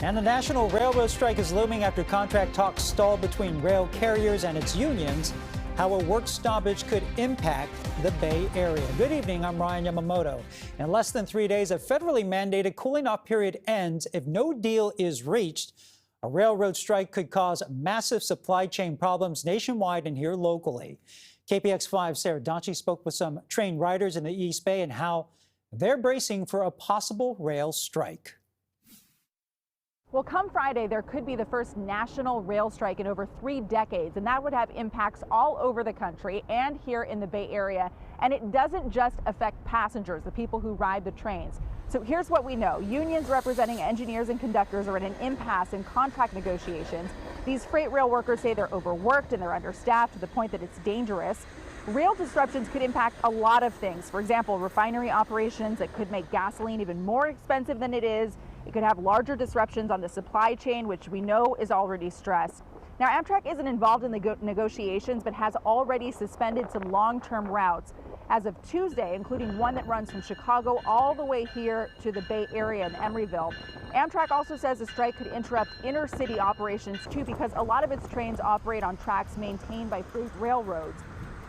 And the National Railroad strike is looming after contract talks stalled between rail carriers and its unions. How a work stoppage could impact the Bay Area. Good evening, I'm Ryan Yamamoto. In less than 3 days, a federally mandated cooling off period ends if no deal is reached. A railroad strike could cause massive supply chain problems nationwide and here locally. KPIX 5's Sara Donchey spoke with some train riders in the East Bay and how they're bracing for a possible rail strike. Well, come Friday, there could be the first national rail strike in over 3 decades, and that would have impacts all over the country and here in the Bay Area. And it doesn't just affect passengers, the people who ride the trains. So here's what we know. Unions representing engineers and conductors are at an impasse in contract negotiations. These freight rail workers say they're overworked and they're understaffed to the point that it's dangerous. Rail disruptions could impact a lot of things. For example, refinery operations that could make gasoline even more expensive than it is. It could have larger disruptions on the supply chain, which we know is already stressed. Now, Amtrak isn't involved in the negotiations, but has already suspended some long-term routes as of Tuesday, including one that runs from Chicago all the way here to the Bay Area in Emeryville. Amtrak also says the strike could interrupt inner-city operations, too, because a lot of its trains operate on tracks maintained by freight railroads.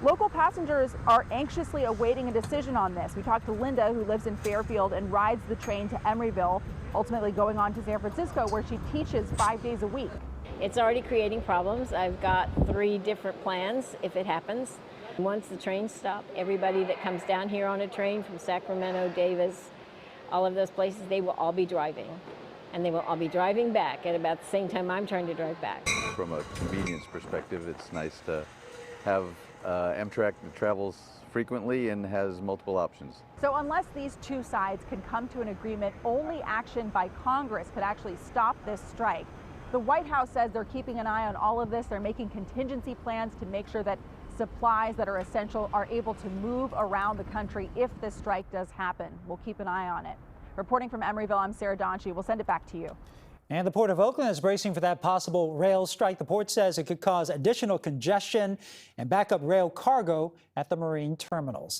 Local passengers are anxiously awaiting a decision on this. We talked to Linda, who lives in Fairfield and rides the train to Emeryville, ultimately going on to San Francisco, where she teaches 5 days a week. It's already creating problems. I've got 3 different plans if it happens. Once the trains stop, everybody that comes down here on a train from Sacramento, Davis, all of those places, they will all be driving. And they will all be driving back at about the same time I'm trying to drive back. From a convenience perspective, it's nice to have Amtrak that travels frequently and has multiple options. So unless these two sides can come to an agreement, only action by Congress could actually stop this strike. The White House says they're keeping an eye on all of this. They're making contingency plans to make sure that supplies that are essential are able to move around the country if this strike does happen. We'll keep an eye on it. Reporting from Emeryville, I'm Sara Donchey. We'll send it back to you. And the Port of Oakland is bracing for that possible rail strike. The port says it could cause additional congestion and back up rail cargo at the marine terminals.